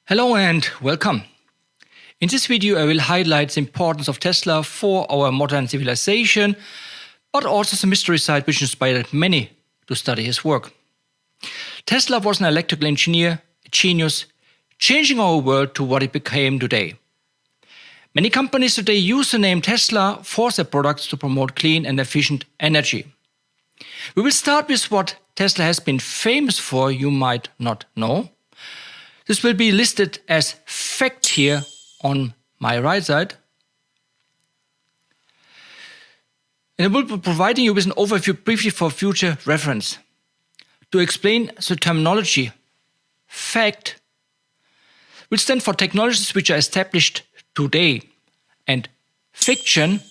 Hello and welcome. In this video I will highlight the importance of Tesla for our modern civilization, but also the mystery side which inspired many to study his work. Tesla was an electrical engineer, a genius, changing our world to what it became today. Many companies today use the name Tesla for their products to promote clean and efficient energy. We will start with what Tesla has been famous for, you might not know. This will be listed as fact here on my right side. And I will be providing you with an overview briefly for future reference. To explain the terminology, fact will stand for technologies which are established today, and fiction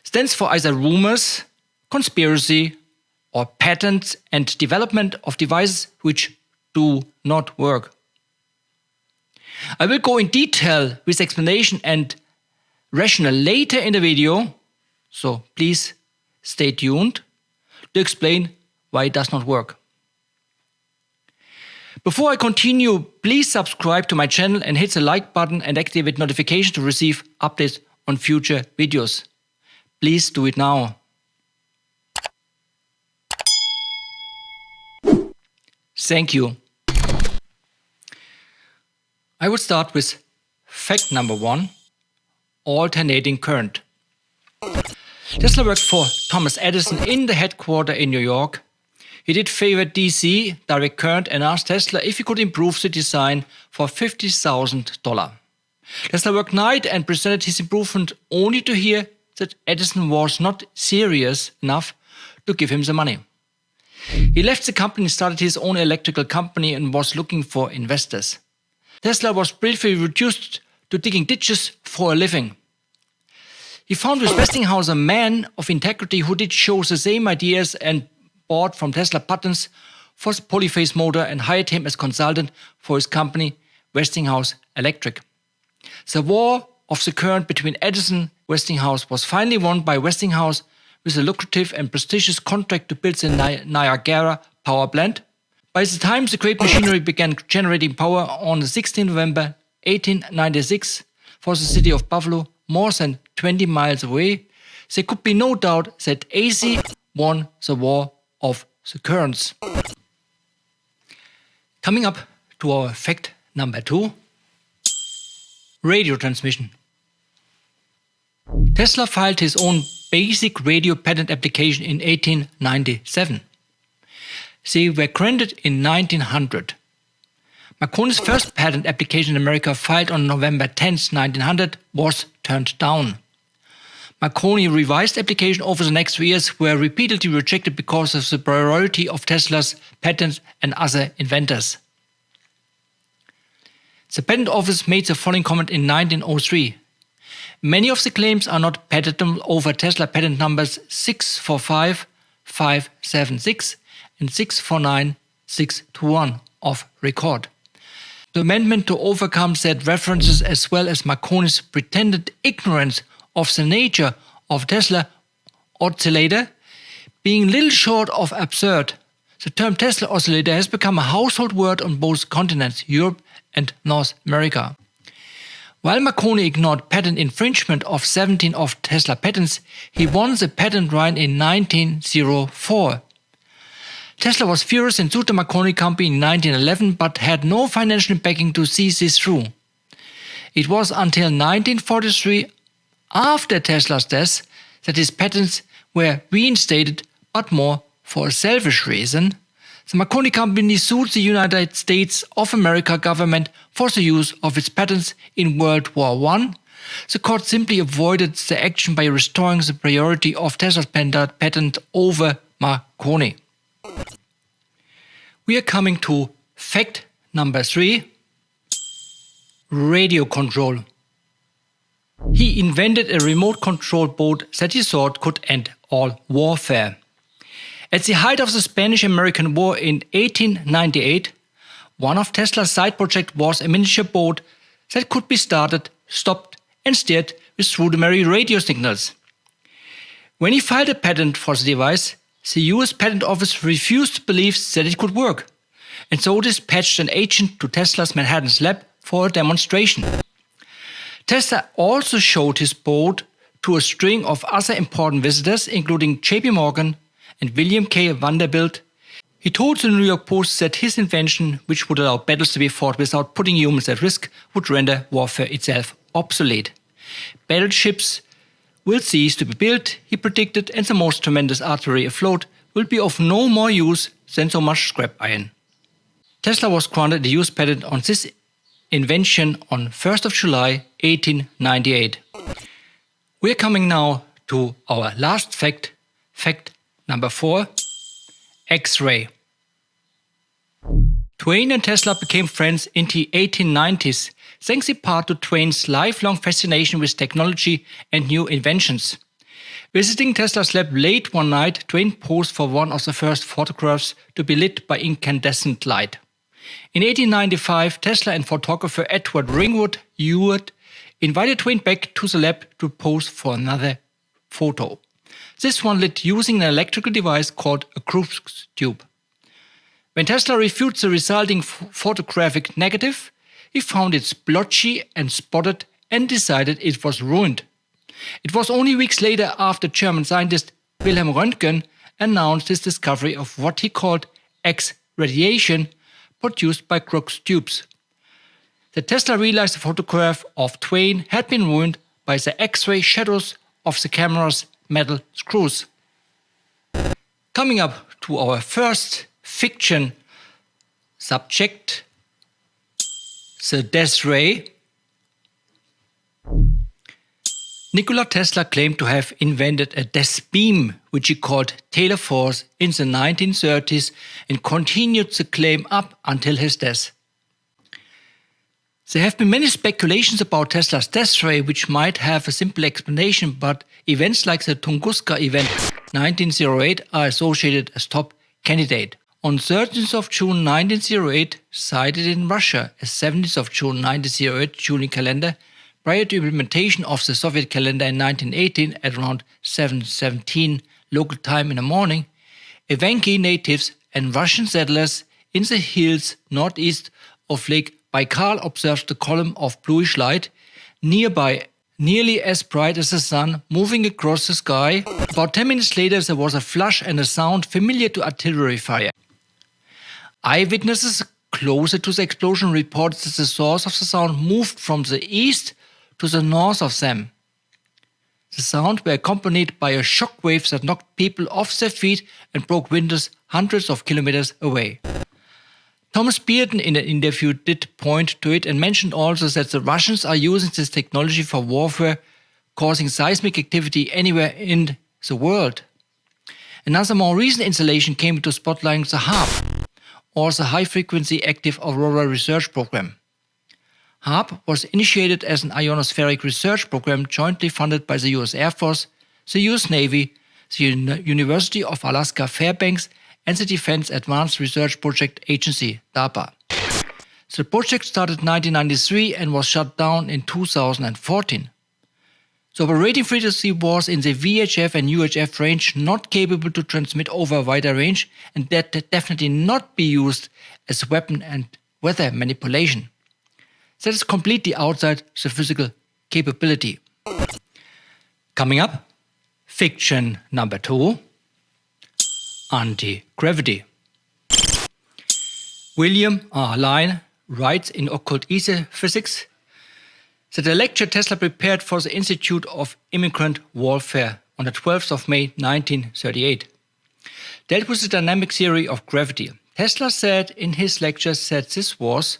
stands for either rumors, conspiracy, or patents and development of devices which do not work. I will go in detail with explanation and rationale later in the video, so please stay tuned to explain why it does not work. Before I continue, please subscribe to my channel and hit the like button and activate notifications to receive updates on future videos. Please do it now. Thank you. I will start with fact number 1, alternating current. Tesla worked for Thomas Edison in the headquarters in New York. He did favor DC, direct current, and asked Tesla if he could improve the design for $50,000. Tesla worked night and presented his improvement only to hear that Edison was not serious enough to give him the money. He left the company and started his own electrical company and was looking for investors. Tesla was briefly reduced to digging ditches for a living. He found with Westinghouse a man of integrity who did show the same ideas and bought from Tesla patents for the polyphase motor and hired him as consultant for his company, Westinghouse Electric. The war of the current between Edison and Westinghouse was finally won by Westinghouse with a lucrative and prestigious contract to build the Niagara power plant. By the time the great machinery began generating power on 16 November 1896 for the city of Buffalo, more than 20 miles away, there could be no doubt that AC won the war of the currents. Coming up to our fact number 2, radio transmission. Tesla filed his own basic radio patent application in 1897. They were granted in 1900. Marconi's first patent application in America, filed on November 10, 1900, was turned down. Marconi's revised application over the next 3 years were repeatedly rejected because of the priority of Tesla's patents and other inventors. The Patent Office made the following comment in 1903. Many of the claims are not patentable over Tesla patent numbers 645,576 and 649,621 of record. The amendment to overcome said references as well as Marconi's pretended ignorance of the nature of Tesla oscillator being little short of absurd. The term Tesla oscillator has become a household word on both continents, Europe and North America. While Marconi ignored patent infringement of 17 of Tesla patents, he won the patent right in 1904. Tesla was furious and sued the Marconi company in 1911 but had no financial backing to see this through. It was until 1943, after Tesla's death, that his patents were reinstated, but more for a selfish reason. The Marconi company sued the United States of America government for the use of its patents in World War I. The court simply avoided the action by restoring the priority of Tesla's patent over Marconi. We are coming to fact number 3, radio control. He invented a remote control boat that he thought could end all warfare. At the height of the Spanish-American War in 1898, one of Tesla's side projects was a miniature boat that could be started, stopped and steered with rudimentary radio signals. When he filed a patent for the device, the US Patent Office refused to believe that it could work. and so dispatched an agent to Tesla's Manhattan's lab for a demonstration. Tesla also showed his boat to a string of other important visitors, including J.P. Morgan and William K. Vanderbilt. He told the New York Post that his invention, which would allow battles to be fought without putting humans at risk, would render warfare itself obsolete. Battleships will cease to be built, he predicted, and the most tremendous artillery afloat will be of no more use than so much scrap iron. Tesla was granted a use patent on this invention on 1st of July 1898. We are coming now to our last fact, fact number 4, X-ray. Twain and Tesla became friends in the 1890s, thanks in part to Twain's lifelong fascination with technology and new inventions. Visiting Tesla's lab late one night, Twain posed for one of the first photographs to be lit by incandescent light. In 1895, Tesla and photographer Edward Ringwood Ewart invited Twain back to the lab to pose for another photo. This one lit using an electrical device called a Crookes tube. When Tesla reviewed the resulting photographic negative, he found it splotchy and spotted and decided it was ruined. It was only weeks later after German scientist Wilhelm Röntgen announced his discovery of what he called X-radiation produced by Crookes tubes. That Tesla realized the photograph of Twain had been ruined by the X-ray shadows of the camera's metal screws. Coming up to our first fiction subject, the death ray. Nikola Tesla claimed to have invented a death beam, which he called Taylor Force, in the 1930s and continued the claim up until his death. There have been many speculations about Tesla's death ray, which might have a simple explanation, but events like the Tunguska event 1908 are associated as top candidate. On 13th of June 1908, cited in Russia as 17th of June 1908 Julian calendar, prior to implementation of the Soviet calendar in 1918 at around 7:17 local time in the morning, Evenki natives and Russian settlers in the hills northeast of Lake Baikal observed the column of bluish light nearby, nearly as bright as the sun, moving across the sky. About 10 minutes later, there was a flash and a sound familiar to artillery fire. Eyewitnesses closer to the explosion reported that the source of the sound moved from the east to the north of them. The sound were accompanied by a shock wave that knocked people off their feet and broke windows hundreds of kilometers away. Thomas Bearden in an interview did point to it and mentioned also that the Russians are using this technology for warfare, causing seismic activity anywhere in the world. Another more recent installation came into spotlight, the HARP, or the High Frequency Active Aurora Research Program. HARP was initiated as an ionospheric research program jointly funded by the US Air Force, the US Navy, the University of Alaska Fairbanks, and the Defense Advanced Research Project Agency, DARPA. The project started in 1993 and was shut down in 2014. The operating frequency was in the VHF and UHF range, not capable to transmit over a wider range, and that definitely not be used as a weapon and weather manipulation. That is completely outside the physical capability. Coming up, fiction number 2, anti-gravity. William R. Lyne writes in Occult Ether Physics that a lecture Tesla prepared for the Institute of Immigrant Warfare on the 12th of May 1938 dealt with the dynamic theory of gravity. Tesla said in his lecture that this was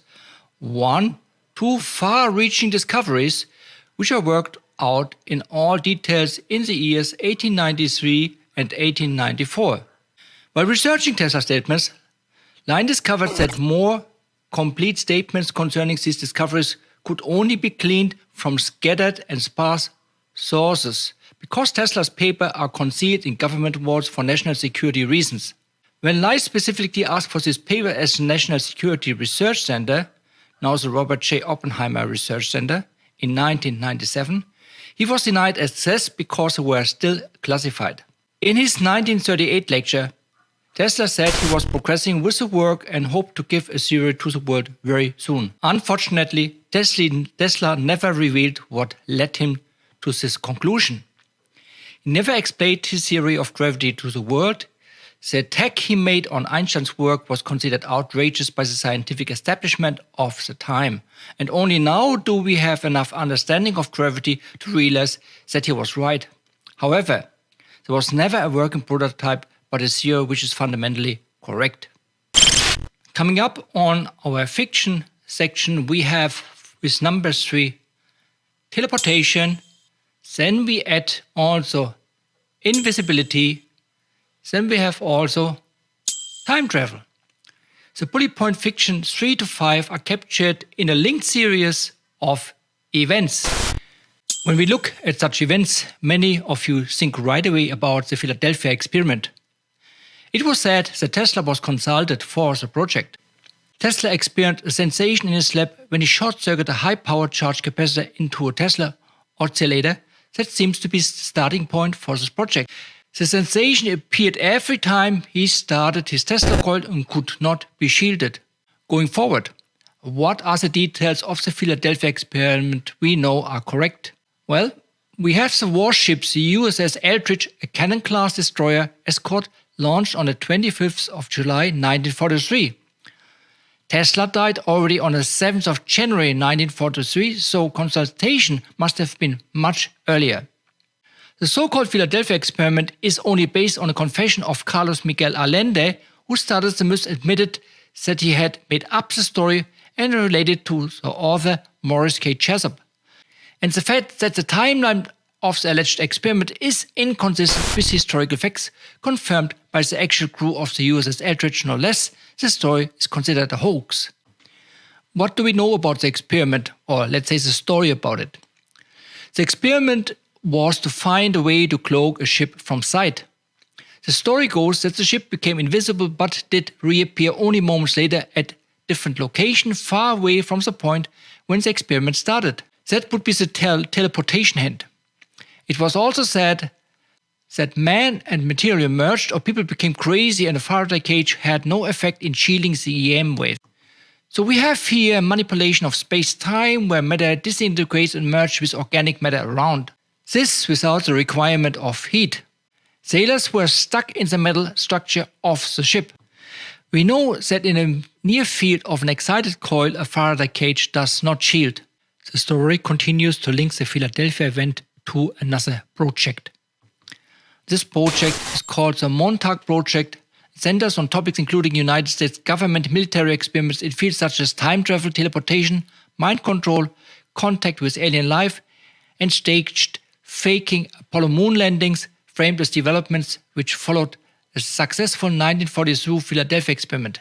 one, two far-reaching discoveries which are worked out in all details in the years 1893 and 1894. While researching Tesla's statements, Lyne discovered that more complete statements concerning these discoveries could only be gleaned from scattered and sparse sources, because Tesla's papers are concealed in government vaults for national security reasons. When Lyne specifically asked for this paper as the National Security Research Center, now the Robert J. Oppenheimer Research Center, in 1997, he was denied access because they were still classified. In his 1938 lecture, Tesla said he was progressing with the work and hoped to give a theory to the world very soon. Unfortunately, Tesla never revealed what led him to this conclusion. He never explained his theory of gravity to the world. The attack he made on Einstein's work was considered outrageous by the scientific establishment of the time, and only now do we have enough understanding of gravity to realize that he was right. However, there was never a working prototype but a theory which is fundamentally correct. Coming up on our fiction section, we have with number 3 teleportation. Then we add also invisibility. Then we have also time travel. The bullet point fiction 3 to 5 are captured in a linked series of events. When we look at such events, many of you think right away about the Philadelphia experiment. It was said that Tesla was consulted for the project. Tesla experienced a sensation in his lab when he short-circuited a high-powered charge capacitor into a Tesla oscillator. That seems to be the starting point for this project. The sensation appeared every time he started his Tesla coil and could not be shielded. Going forward, what are the details of the Philadelphia experiment we know are correct? Well, we have the warships the USS Eldridge, a Cannon-class destroyer, escort, launched on the 25th of July 1943. Tesla died already on the 7th of January 1943, so consultation must have been much earlier. The so-called Philadelphia experiment is only based on a confession of Carlos Miguel Allende, who started the myth, admitted that he had made up the story and related to the author Morris K. Jessup. And the fact that the timeline of the alleged experiment is inconsistent with historical facts confirmed by the actual crew of the USS Eldridge no less, the story is considered a hoax. What do we know about the experiment, or let's say the story about it? The experiment was to find a way to cloak a ship from sight. The story goes that the ship became invisible but did reappear only moments later at different locations far away from the point when the experiment started. That would be the teleportation hint. It was also said that man and material merged or people became crazy and a Faraday cage had no effect in shielding the EM wave. So we have here a manipulation of space-time where matter disintegrates and merges with organic matter around. This without the requirement of heat. Sailors were stuck in the metal structure of the ship. We know that in a near field of an excited coil, a Faraday cage does not shield. The story continues to link the Philadelphia event to another project. This project is called the Montauk Project. It centers on topics including United States government military experiments in fields such as time travel, teleportation, mind control, contact with alien life, and staged faking Apollo moon landings, framed as developments which followed a successful 1942 Philadelphia experiment.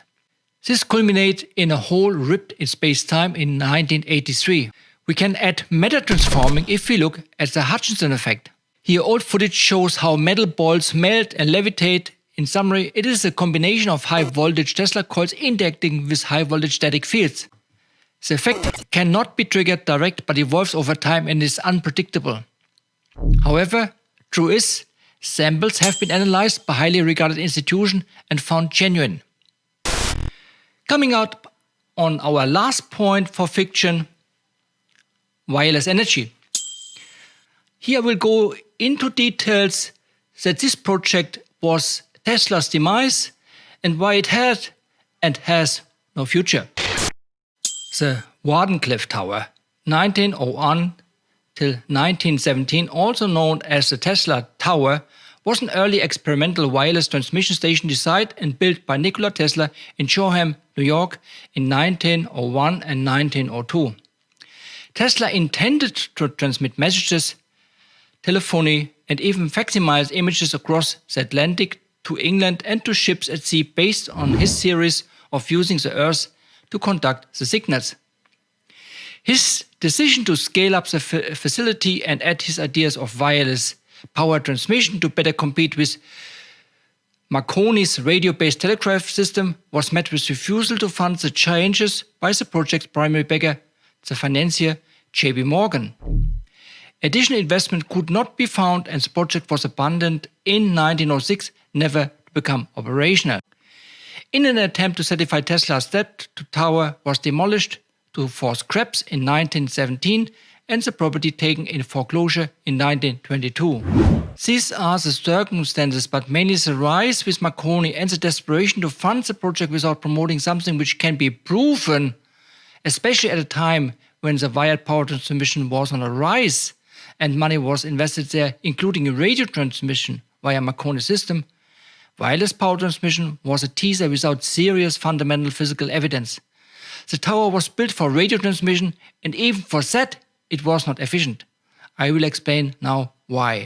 This culminated in a hole ripped in space-time in 1983. We can add matter transforming if we look at the Hutchinson effect. Here old footage shows how metal balls melt and levitate. In summary, it is a combination of high voltage Tesla coils interacting with high voltage static fields. The effect cannot be triggered direct but evolves over time and is unpredictable. However, true is, samples have been analyzed by highly regarded institutions and found genuine. Coming out on our last point for fiction, wireless energy. Here I will go into details that this project was Tesla's demise and why it had and has no future. The Wardenclyffe Tower, 1901 till 1917, also known as the Tesla Tower, was an early experimental wireless transmission station designed and built by Nikola Tesla in Shoreham, New York in 1901 and 1902. Tesla intended to transmit messages, telephony, and even facsimile images across the Atlantic to England and to ships at sea based on his theories of using the Earth to conduct the signals. His decision to scale up the facility and add his ideas of wireless power transmission to better compete with Marconi's radio-based telegraph system was met with refusal to fund the changes by the project's primary backer, the financier J.P. Morgan. Additional investment could not be found and the project was abandoned in 1906, never to become operational. In an attempt to satisfy Tesla's debt, the tower was demolished for scraps in 1917 and the property taken in foreclosure in 1922. These are the circumstances, but mainly the rise with Marconi and the desperation to fund the project without promoting something which can be proven, especially at a time when the wired power transmission was on a rise and money was invested there, including a radio transmission via Marconi system. Wireless power transmission was a teaser without serious fundamental physical evidence. The tower was built for radio transmission, and even for that, it was not efficient. I will explain now why.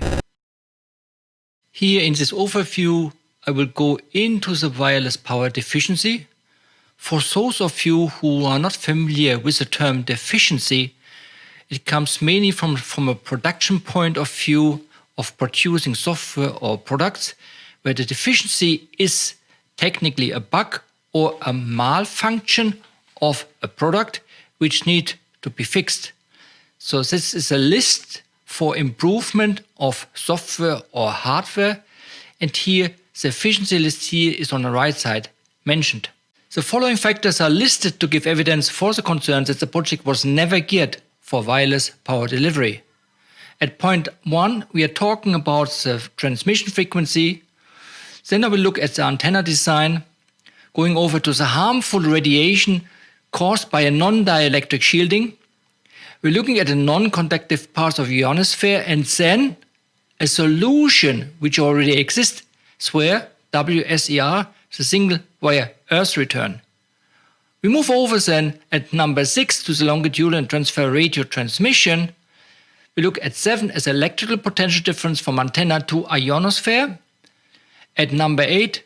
Here in this overview, I will go into the wireless power deficiency. For those of you who are not familiar with the term deficiency, it comes mainly from a production point of view of producing software or products, where the deficiency is technically a bug or a malfunction of a product which need to be fixed. So this is a list for improvement of software or hardware, and here the efficiency list here is on the right side mentioned. The following factors are listed to give evidence for the concern that the project was never geared for wireless power delivery. At point 1, we are talking about the transmission frequency. Then I will look at the antenna design, going over to the harmful radiation caused by a non-dielectric shielding. We're looking at the non-conductive parts of the ionosphere, and then a solution which already exists, SWER, WSER, the single wire Earth return. We move over then at number 6 to the longitudinal and transfer radio transmission. We look at 7 as electrical potential difference from antenna to ionosphere. At number 8,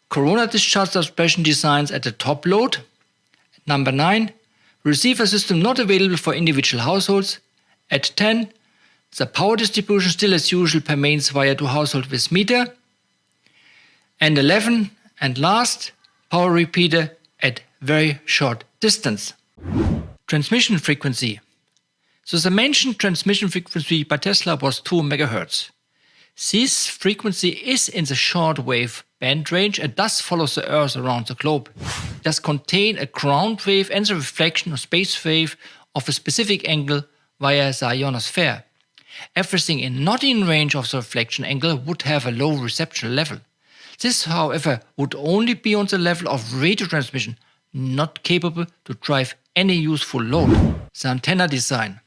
corona discharge suppression designs at the top load. At number 9, receiver system not available for individual households. At 10, the power distribution still as usual per mains wire to household with meter. And 11, and last, power repeater at very short distance. Transmission frequency. So the mentioned transmission frequency by Tesla was 2 MHz. This frequency is in the shortwave band range and thus follows the Earth around the globe. It does contain a ground wave and the reflection or space wave of a specific angle via the ionosphere. Everything not in range of the reflection angle would have a low reception level. This, however, would only be on the level of radio transmission, not capable to drive any useful load. The antenna design.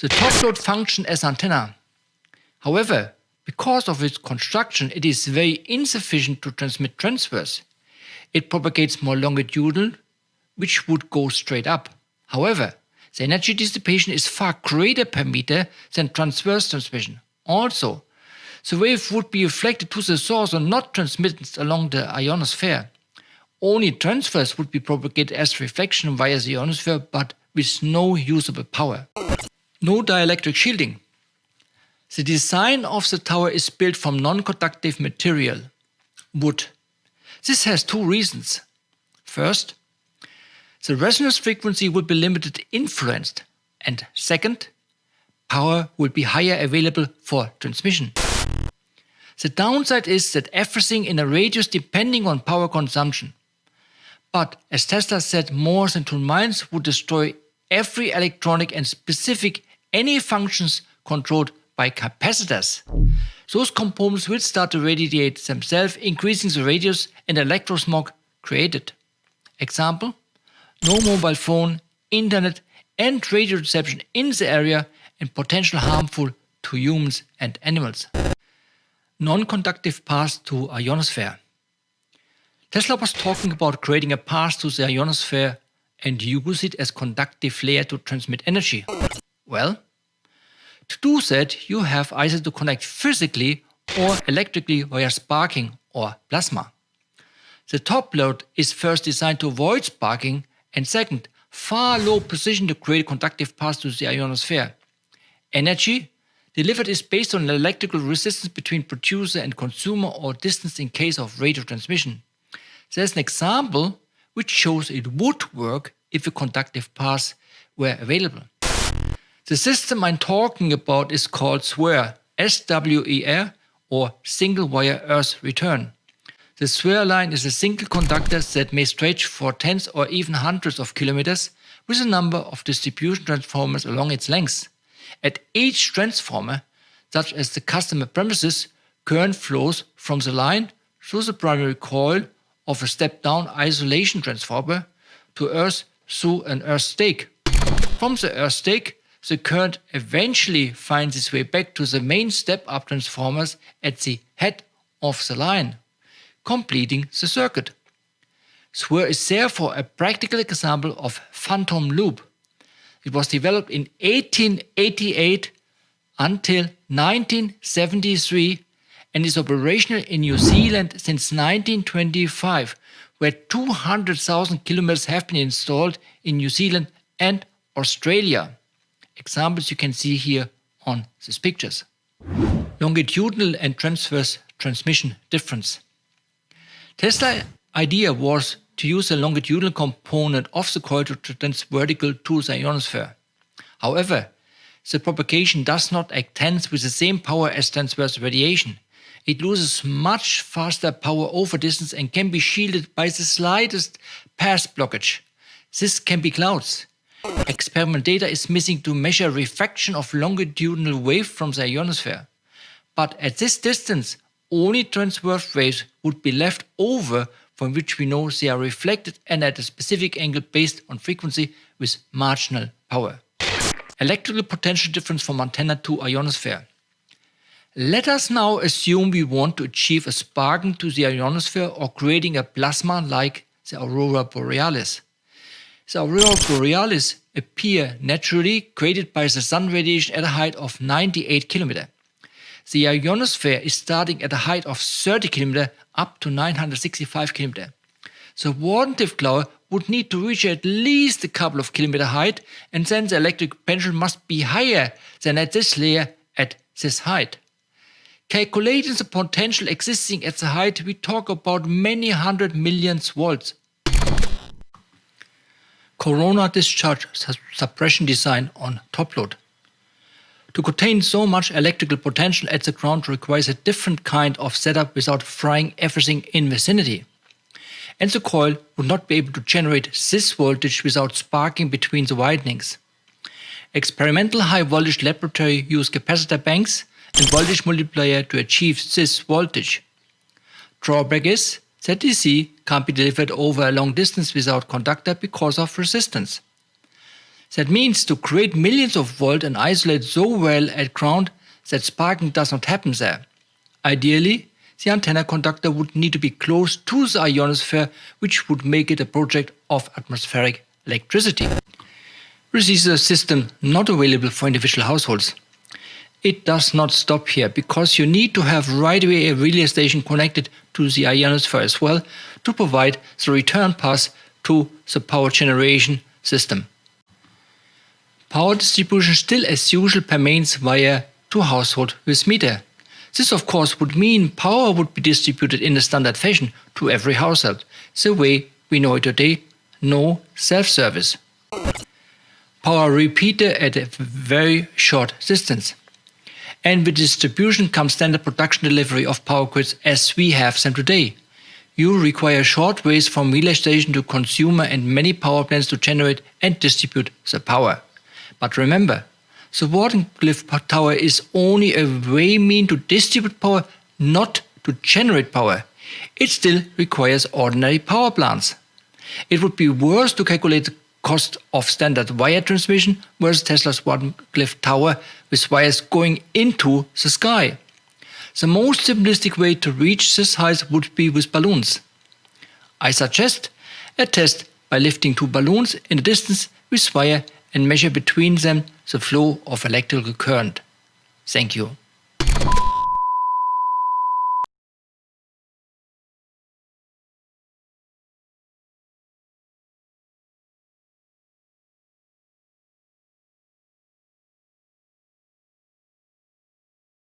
The top load functions as antenna. However, because of its construction, it is very insufficient to transmit transverse. It propagates more longitudinal, which would go straight up. However, the energy dissipation is far greater per meter than transverse transmission. Also, the wave would be reflected to the source and not transmitted along the ionosphere. Only transverse would be propagated as reflection via the ionosphere, but with no usable power. No dielectric shielding. The design of the tower is built from non-conductive material, wood. This has 2 reasons. First, the resonance frequency will be limited influenced, and second, power will be higher available for transmission. The downside is that everything in a radius depending on power consumption. But as Tesla said, more than 2 miles would destroy every electronic and specific any functions controlled by capacitors. Those components will start to radiate themselves, increasing the radius and electrosmog created. Example, no mobile phone, internet and radio reception in the area and potential harmful to humans and animals. Non-conductive path to ionosphere. Tesla was talking about creating a path to the ionosphere and use it as conductive layer to transmit energy. Well, to do that, you have either to connect physically or electrically via sparking or plasma. The top load is first designed to avoid sparking, and second, far low precision to create a conductive path to the ionosphere. Energy delivered is based on electrical resistance between producer and consumer or distance in case of radio transmission. There's an example which shows it would work if a conductive path were available. The system I'm talking about is called SWER, S-W-E-R, or Single Wire Earth Return. The sphere line is a single conductor that may stretch for tens or even hundreds of kilometers with a number of distribution transformers along its length. At each transformer, such as the customer premises, current flows from the line through the primary coil of a step-down isolation transformer to earth through an earth stake. From the earth stake, the current eventually finds its way back to the main step-up transformers at the head of the line, completing the circuit. Sphere is therefore a practical example of phantom loop. It was developed in 1888 until 1973 and is operational in New Zealand since 1925, where 200,000 kilometers have been installed in New Zealand and Australia. Examples you can see here on these pictures. Longitudinal and transverse transmission difference. Tesla's idea was to use a longitudinal component of the coil to transfer vertical to the ionosphere. However, the propagation does not extend with the same power as transverse radiation. It loses much faster power over distance and can be shielded by the slightest path blockage. This can be clouds. Experiment data is missing to measure refraction of longitudinal wave from the ionosphere. But at this distance, only transverse waves would be left over from which we know they are reflected and at a specific angle based on frequency with marginal power. Electrical potential difference from antenna to ionosphere. Let us now assume we want to achieve a sparking to the ionosphere or creating a plasma like the aurora borealis. The aurora borealis appear naturally created by the sun radiation at a height of 98 km. The ionosphere is starting at a height of 30 km up to 965 km. The Wardenclyffe cloud would need to reach at least a couple of kilometer height, and then the electric potential must be higher than at this layer at this height. Calculating the potential existing at the height, we talk about many hundred million volts. Corona discharge suppression design on top load. To contain so much electrical potential at the ground requires a different kind of setup without frying everything in vicinity. And the coil would not be able to generate this voltage without sparking between the widenings. Experimental high voltage laboratory use capacitor banks and voltage multiplier to achieve this voltage. Drawback is that DC can't be delivered over a long distance without conductor because of resistance. That means to create millions of volts and isolate so well at ground that sparking does not happen there. Ideally, the antenna conductor would need to be close to the ionosphere, which would make it a project of atmospheric electricity. Receiver system not available for individual households. It does not stop here, because you need to have right away a relay station connected to the ionosphere as well to provide the return path to the power generation system. Power distribution still as usual pertains via to household with meter. This of course would mean power would be distributed in a standard fashion to every household, the way we know it today, no self-service. Power repeater at a very short distance. And with distribution comes standard production delivery of power grids as we have them today. You require short ways from relay station to consumer and many power plants to generate and distribute the power. But remember, the Wardenclyffe tower is only a way mean to distribute power, not to generate power. It still requires ordinary power plants. It would be worse to calculate the cost of standard wire transmission versus Tesla's Wardenclyffe tower with wires going into the sky. The most simplistic way to reach this height would be with balloons. I suggest a test by lifting two balloons in a distance with wire and measure between them the flow of electrical current. Thank you.